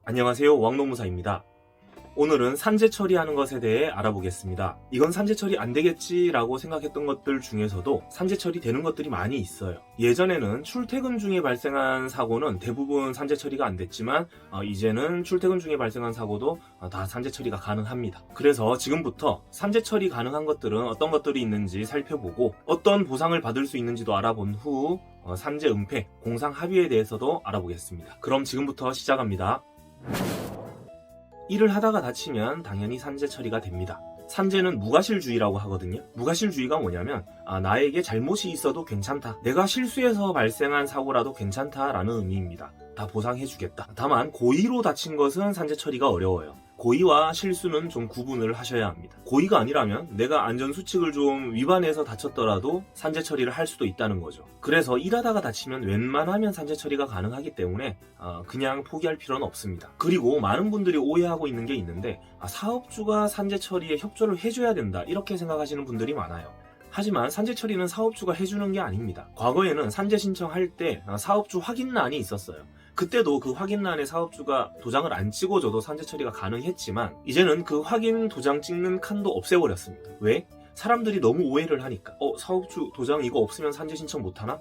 안녕하세요, 왕노무사입니다. 오늘은 산재 처리하는 것에 대해 알아보겠습니다. 이건 산재 처리 안 되겠지라고 생각했던 것들 중에서도 산재 처리 되는 것들이 많이 있어요. 예전에는 출퇴근 중에 발생한 사고는 대부분 산재 처리가 안 됐지만 이제는 출퇴근 중에 발생한 사고도 다 산재 처리가 가능합니다. 그래서 지금부터 산재 처리 가능한 것들은 어떤 것들이 있는지 살펴보고 어떤 보상을 받을 수 있는지도 알아본 후 산재 은폐, 공상 합의에 대해서도 알아보겠습니다. 그럼 지금부터 시작합니다. 일을 하다가 다치면 당연히 산재 처리가 됩니다. 산재는 무과실주의라고 하거든요. 무과실주의가 뭐냐면 나에게 잘못이 있어도 괜찮다. 내가 실수해서 발생한 사고라도 괜찮다라는 의미입니다. 다 보상해주겠다. 다만 고의로 다친 것은 산재 처리가 어려워요. 고의와 실수는 좀 구분을 하셔야 합니다. 고의가 아니라면 내가 안전수칙을 좀 위반해서 다쳤더라도 산재 처리를 할 수도 있다는 거죠. 그래서 일하다가 다치면 웬만하면 산재 처리가 가능하기 때문에 그냥 포기할 필요는 없습니다. 그리고 많은 분들이 오해하고 있는 게 있는데 사업주가 산재 처리에 협조를 해줘야 된다 이렇게 생각하시는 분들이 많아요. 하지만 산재 처리는 사업주가 해주는 게 아닙니다. 과거에는 산재 신청할 때 사업주 확인란이 있었어요. 그때도 그 확인란에 사업주가 도장을 안 찍어줘도 산재 처리가 가능했지만 이제는 그 확인 도장 찍는 칸도 없애버렸습니다. 왜? 사람들이 너무 오해를 하니까 사업주 도장 이거 없으면 산재 신청 못하나?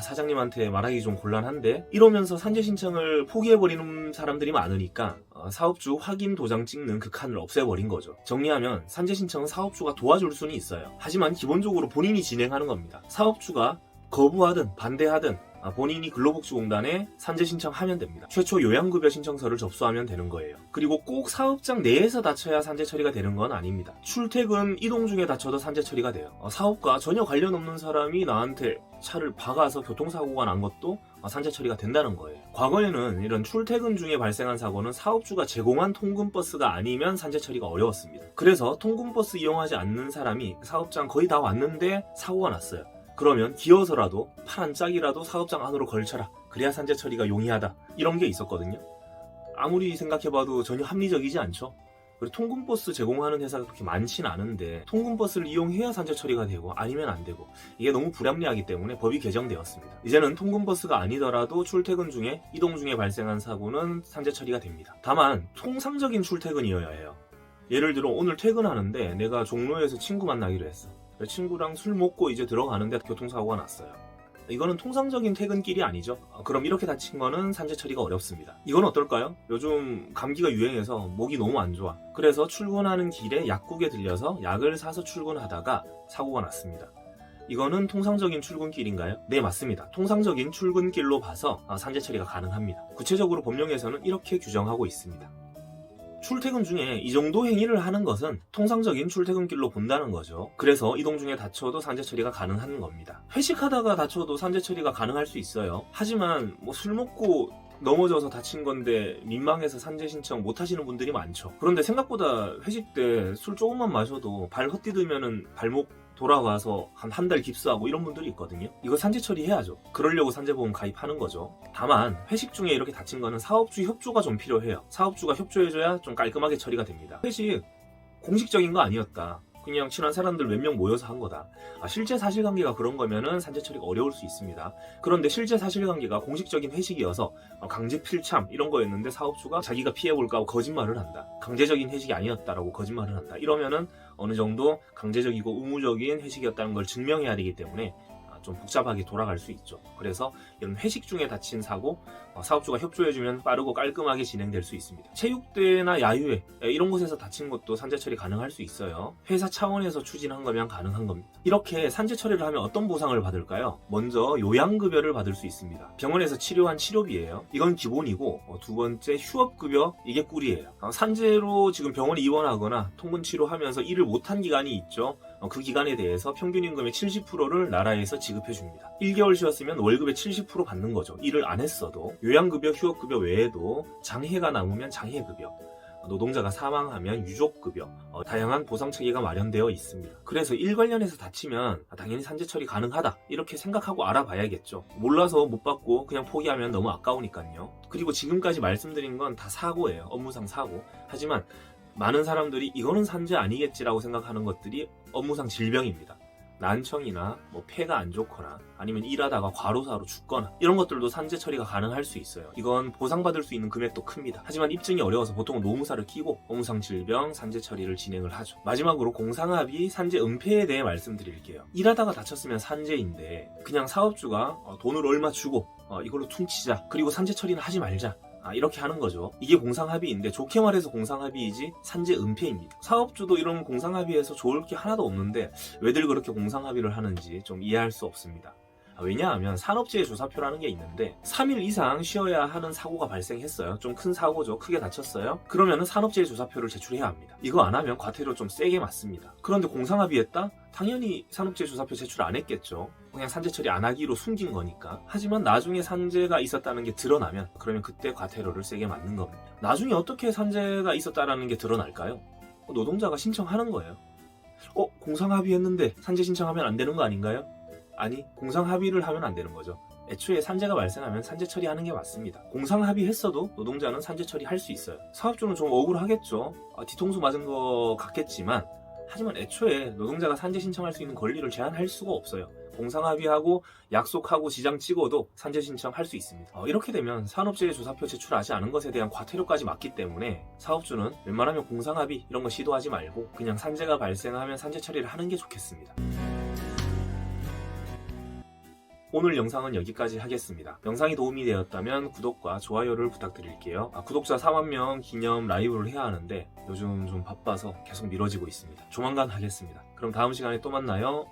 사장님한테 말하기 좀 곤란한데? 이러면서 산재 신청을 포기해버리는 사람들이 많으니까 사업주 확인 도장 찍는 그 칸을 없애버린 거죠. 정리하면 산재 신청은 사업주가 도와줄 수는 있어요. 하지만 기본적으로 본인이 진행하는 겁니다. 사업주가 거부하든 반대하든 본인이 근로복지공단에 산재 신청하면 됩니다. 최초 요양급여 신청서를 접수하면 되는 거예요. 그리고 꼭 사업장 내에서 다쳐야 산재 처리가 되는 건 아닙니다. 출퇴근 이동 중에 다쳐도 산재 처리가 돼요. 사업과 전혀 관련 없는 사람이 나한테 차를 박아서 교통사고가 난 것도 산재 처리가 된다는 거예요. 과거에는 이런 출퇴근 중에 발생한 사고는 사업주가 제공한 통근버스가 아니면 산재 처리가 어려웠습니다. 그래서 통근버스 이용하지 않는 사람이 사업장 거의 다 왔는데 사고가 났어요. 그러면 기어서라도 팔 한 짝이라도 사업장 안으로 걸쳐라. 그래야 산재 처리가 용이하다. 이런 게 있었거든요. 아무리 생각해봐도 전혀 합리적이지 않죠. 그리고 통근버스 제공하는 회사가 그렇게 많진 않은데 통근버스를 이용해야 산재 처리가 되고 아니면 안 되고 이게 너무 불합리하기 때문에 법이 개정되었습니다. 이제는 통근버스가 아니더라도 출퇴근 중에 이동 중에 발생한 사고는 산재 처리가 됩니다. 다만 통상적인 출퇴근이어야 해요. 예를 들어 오늘 퇴근하는데 내가 종로에서 친구 만나기로 했어. 친구랑 술 먹고 이제 들어가는데 교통사고가 났어요. 이거는 통상적인 퇴근길이 아니죠. 그럼 이렇게 다친 거는 산재 처리가 어렵습니다. 이건 어떨까요? 요즘 감기가 유행해서 목이 너무 안 좋아. 그래서 출근하는 길에 약국에 들려서 약을 사서 출근하다가 사고가 났습니다. 이거는 통상적인 출근길인가요? 네, 맞습니다. 통상적인 출근길로 봐서 산재 처리가 가능합니다. 구체적으로 법령에서는 이렇게 규정하고 있습니다. 출퇴근 중에 이 정도 행위를 하는 것은 통상적인 출퇴근길로 본다는 거죠. 그래서 이동 중에 다쳐도 산재 처리가 가능한 겁니다. 회식하다가 다쳐도 산재 처리가 가능할 수 있어요. 하지만 술 먹고 넘어져서 다친 건데 민망해서 산재 신청 못 하시는 분들이 많죠. 그런데 생각보다 회식 때 술 조금만 마셔도 발 헛디디면은 발목 돌아가서 한 달 깁스하고 이런 분들이 있거든요. 이거 산재 처리해야죠. 그러려고 산재보험 가입하는 거죠. 다만 회식 중에 이렇게 다친 거는 사업주 협조가 좀 필요해요. 사업주가 협조해줘야 좀 깔끔하게 처리가 됩니다. 회식 공식적인 거 아니었다. 그냥 친한 사람들 몇 명 모여서 한 거다. 실제 사실관계가 그런 거면은 산재 처리가 어려울 수 있습니다. 그런데 실제 사실관계가 공식적인 회식이어서 강제 필참 이런 거였는데 사업주가 자기가 피해볼까 하고 거짓말을 한다. 강제적인 회식이 아니었다라고 거짓말을 한다. 이러면은 어느 정도 강제적이고 의무적인 회식이었다는 걸 증명해야 되기 때문에 좀 복잡하게 돌아갈 수 있죠. 그래서 이런 회식 중에 다친 사고 사업주가 협조해주면 빠르고 깔끔하게 진행될 수 있습니다. 체육대회나 야유회 이런 곳에서 다친 것도 산재 처리 가능할 수 있어요. 회사 차원에서 추진한 거면 가능한 겁니다. 이렇게 산재 처리를 하면 어떤 보상을 받을까요? 먼저 요양급여를 받을 수 있습니다. 병원에서 치료한 치료비예요. 이건 기본이고 두 번째 휴업급여 이게 꿀이에요. 산재로 지금 병원에 입원하거나 통근치료하면서 일을 못한 기간이 있죠. 그 기간에 대해서 평균 임금의 70%를 나라에서 지급해줍니다. 1개월 쉬었으면 월급의 70% 받는 거죠. 일을 안 했어도. 요양급여, 휴업급여 외에도 장해가 남으면 장해급여, 노동자가 사망하면 유족급여, 다양한 보상체계가 마련되어 있습니다. 그래서 일 관련해서 다치면 당연히 산재 처리 가능하다 이렇게 생각하고 알아봐야겠죠. 몰라서 못 받고 그냥 포기하면 너무 아까우니까요. 그리고 지금까지 말씀드린 건 다 사고예요. 업무상 사고. 하지만 많은 사람들이 이거는 산재 아니겠지라고 생각하는 것들이 업무상 질병입니다. 난청이나 뭐 폐가 안 좋거나 아니면 일하다가 과로사로 죽거나 이런 것들도 산재 처리가 가능할 수 있어요. 이건 보상받을 수 있는 금액도 큽니다. 하지만 입증이 어려워서 보통은 노무사를 끼고 업무상 질병 산재 처리를 진행을 하죠. 마지막으로 공상합의 산재 은폐에 대해 말씀드릴게요. 일하다가 다쳤으면 산재인데 그냥 사업주가 돈을 얼마 주고 이걸로 퉁치자, 그리고 산재 처리는 하지 말자, 이렇게 하는 거죠. 이게 공상합의인데 좋게 말해서 공상합의이지 산재 은폐입니다. 사업주도 이런 공상합의에서 좋을 게 하나도 없는데 왜들 그렇게 공상합의를 하는지 좀 이해할 수 없습니다. 왜냐하면 산업재해 조사표라는 게 있는데 3일 이상 쉬어야 하는 사고가 발생했어요. 좀 큰 사고죠. 크게 다쳤어요. 그러면 산업재해 조사표를 제출해야 합니다. 이거 안 하면 과태료 좀 세게 맞습니다. 그런데 공상합의했다? 당연히 산업재해 조사표 제출 안 했겠죠. 그냥 산재 처리 안 하기로 숨긴 거니까. 하지만 나중에 산재가 있었다는 게 드러나면 그러면 그때 과태료를 세게 맞는 겁니다. 나중에 어떻게 산재가 있었다는 게 드러날까요? 노동자가 신청하는 거예요. 공상합의했는데 산재 신청하면 안 되는 거 아닌가요? 아니, 공상합의를 하면 안 되는 거죠. 애초에 산재가 발생하면 산재 처리하는 게 맞습니다. 공상합의했어도 노동자는 산재 처리할 수 있어요. 사업주는 좀 억울하겠죠. 뒤통수 맞은 거 같겠지만 하지만 애초에 노동자가 산재 신청할 수 있는 권리를 제한할 수가 없어요. 공상합의하고 약속하고 지장 찍어도 산재 신청할 수 있습니다. 이렇게 되면 산업재해 조사표 제출하지 않은 것에 대한 과태료까지 맞기 때문에 사업주는 웬만하면 공상합의 이런 거 시도하지 말고 그냥 산재가 발생하면 산재 처리를 하는 게 좋겠습니다. 오늘 영상은 여기까지 하겠습니다. 영상이 도움이 되었다면 구독과 좋아요를 부탁드릴게요. 구독자 4만 명 기념 라이브를 해야 하는데 요즘 좀 바빠서 계속 미뤄지고 있습니다. 조만간 하겠습니다. 그럼 다음 시간에 또 만나요.